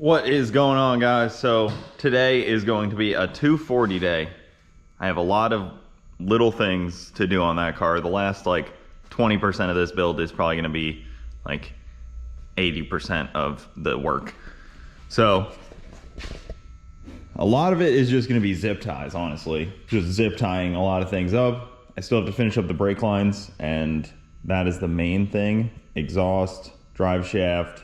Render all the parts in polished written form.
What is going on, guys? So today is going to be a 240 day. I have a lot of little things to do on that car. The last like 20% of this build is probably going to be like 80% of the work. So a lot of it is just going to be zip ties, honestly. Just zip tying a lot of things up. I still have to finish up the brake lines, and that is the main thing. Exhaust, drive shaft.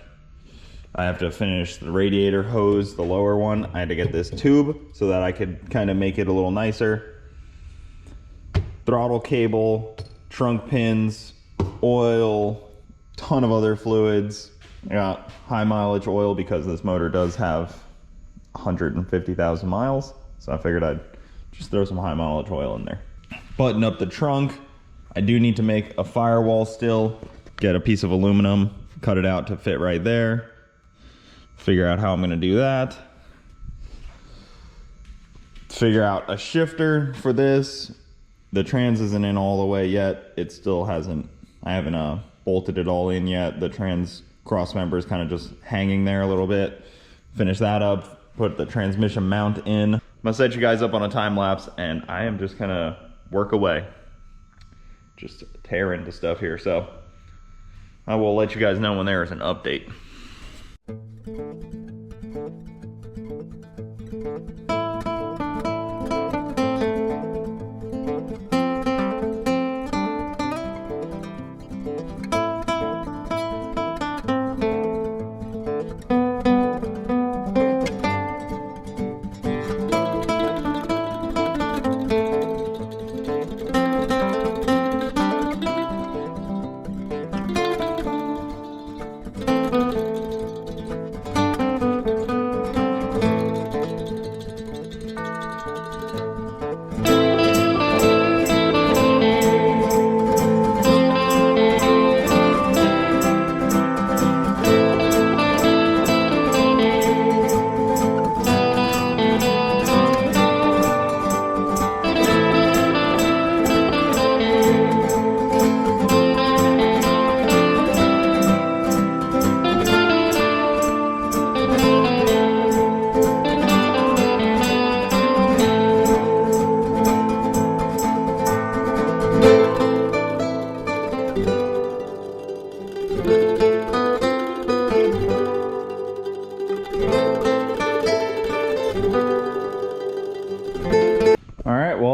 I have to finish the radiator hose, the lower one. I had to get this tube so that I could kind of make it a little nicer. Throttle cable, trunk pins, oil, ton of other fluids. I got high mileage oil because this motor does have 150,000 miles. So I figured I'd just throw some high mileage oil in there. Button up the trunk. I do need to make a firewall still. Get a piece of aluminum, cut it out to fit right there. Figure out how I'm gonna do that. Figure out a shifter for this. The trans isn't in all the way yet. It still hasn't, I haven't bolted it all in yet. The trans cross member is kind of just hanging there a little bit. Finish that up, put the transmission mount in. I'm gonna set you guys up on a time lapse, and I am just gonna work away. Just tear into stuff here. So I will let you guys know when there is an update.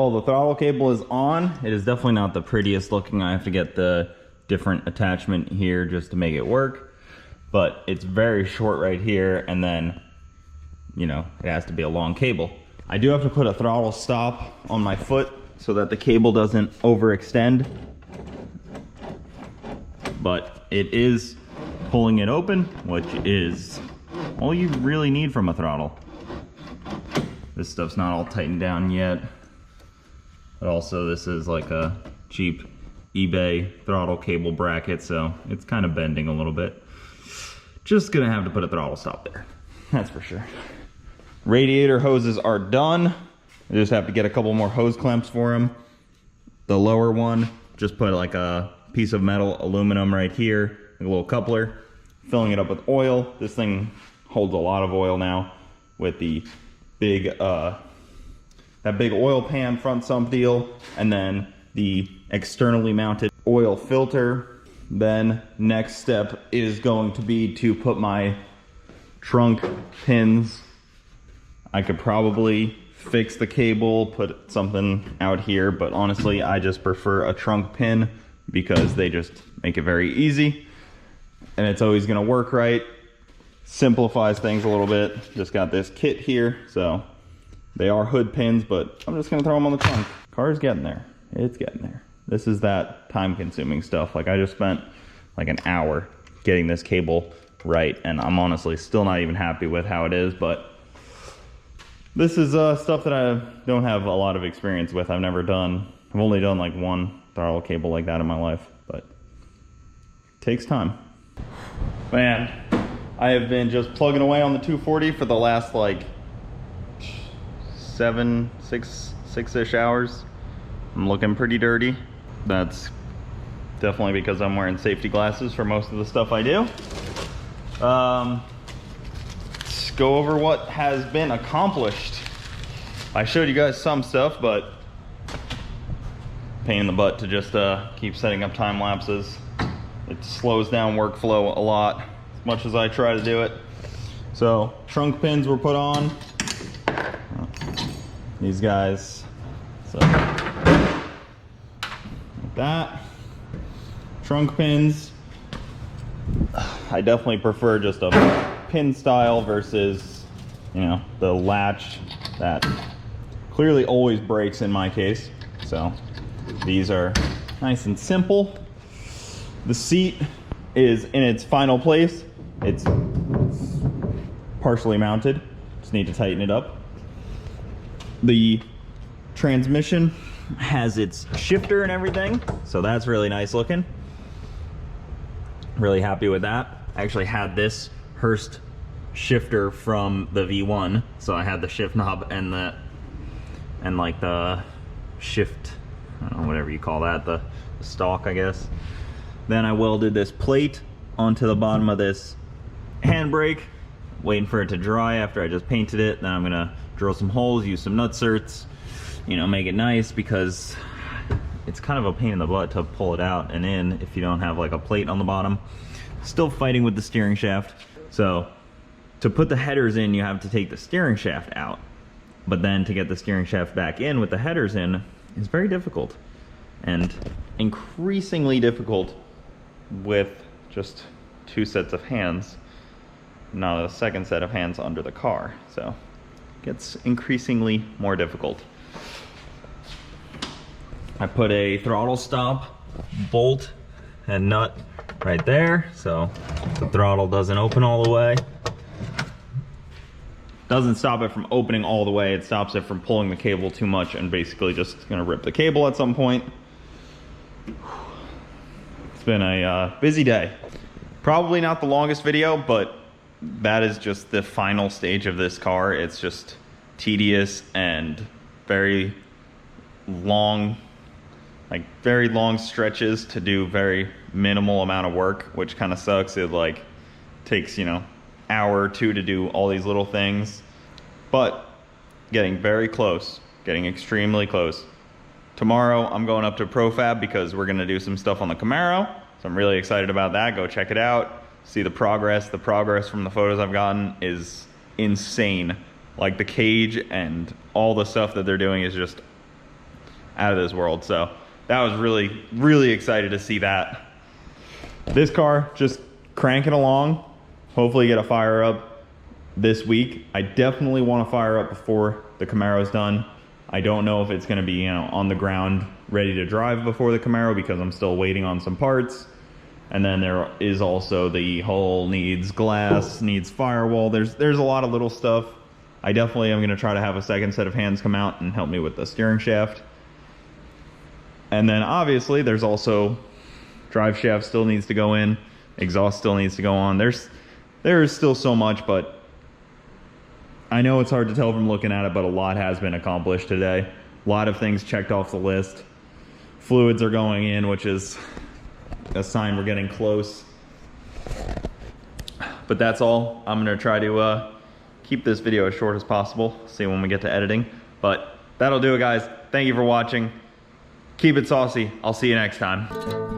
The throttle cable is on. It is definitely not the prettiest looking. I have to get the different attachment here just to make it work, but it's very short right here, and then, you know, it has to be a long cable. I do have to put a throttle stop on my foot so that the cable doesn't overextend, but it is pulling it open, which is all you really need from a throttle. This stuff's not all tightened down yet. But also this is like a cheap eBay throttle cable bracket, so it's kind of bending a little bit. Just gonna have to put a throttle stop there, that's for sure. Radiator hoses are done. I just have to get a couple more hose clamps for them. The lower one, just put like a piece of metal aluminum right here, like a little coupler, filling it up with oil. This thing holds a lot of oil now with the big that big oil pan front sump deal, and then the externally mounted oil filter. Then next step is going to be to put my trunk pins. I could probably fix the cable, put something out here, but honestly I just prefer a trunk pin because they just make it very easy and it's always gonna work right. Simplifies things a little bit. Just got this kit here, so they are hood pins, but I'm just gonna throw them on the trunk. Car's getting there, it's getting there. This is that time consuming stuff. Like I just spent like an hour getting this cable right, and I'm honestly still not even happy with how it is, but this is stuff that I don't have a lot of experience with. I've only done like one throttle cable like that in my life, but it takes time. Man, I have been just plugging away on the 240 for the last like six-ish hours. I'm looking pretty dirty. That's definitely because I'm wearing safety glasses for most of the stuff I do. go over what has been accomplished. I showed you guys some stuff, but pain in the butt to just keep setting up time lapses. It slows down workflow a lot, as much as I try to do it. So trunk pins were put on. These guys, so like that. Trunk pins. I definitely prefer just a pin style versus, you know, the latch that clearly always breaks in my case. So these are nice and simple. The seat is in its final place. It's partially mounted. Just need to tighten it up. The transmission has its shifter and everything, so that's really nice looking. Really happy with that. I actually had this Hurst shifter from the V1, so I had the shift knob and like the shift, I don't know, whatever you call that, the stalk, I guess. Then I welded this plate onto the bottom of this handbrake, waiting for it to dry after I just painted it. Then I'm gonna drill some holes, use some nutserts, you know, make it nice, because it's kind of a pain in the butt to pull it out and in if you don't have like a plate on the bottom. Still fighting with the steering shaft. So to put the headers in, you have to take the steering shaft out. But then to get the steering shaft back in with the headers in is very difficult. And increasingly difficult with just 2 sets of hands, not a second set of hands under the car. So it gets increasingly more difficult. I put a throttle stop bolt and nut right there, so the throttle doesn't open all the way. Doesn't stop it from opening all the way, it stops it from pulling the cable too much and basically just gonna rip the cable at some point. It's been a busy day. Probably not the longest video, but that is just the final stage of this car. It's just tedious and very long, like very long stretches to do very minimal amount of work, which kind of sucks. It like takes, you know, hour or two to do all these little things, but getting very close, getting extremely close. Tomorrow I'm going up to Profab because we're gonna do some stuff on the Camaro, so I'm really excited about that. Go check it out, see the progress. The progress from the photos I've gotten is insane. Like the cage and all the stuff that they're doing is just out of this world. So that was really, really excited to see that. This car just cranking along. Hopefully get a fire up this week. I definitely want to fire up before the Camaro's done. I don't know if it's going to be, you know, on the ground ready to drive before the Camaro because I'm still waiting on some parts. And then there is also the hull needs glass, needs firewall. There's a lot of little stuff. I definitely am going to try to have a second set of hands come out and help me with the steering shaft. And then obviously there's also drive shaft still needs to go in, exhaust still needs to go on. There is still so much, but I know it's hard to tell from looking at it, but a lot has been accomplished today. A lot of things checked off the list. Fluids are going in, which is a sign we're getting close. But that's all. I'm gonna try to keep this video as short as possible, see when we get to editing. But that'll do it, guys. Thank you for watching. Keep it saucy. I'll see you next time.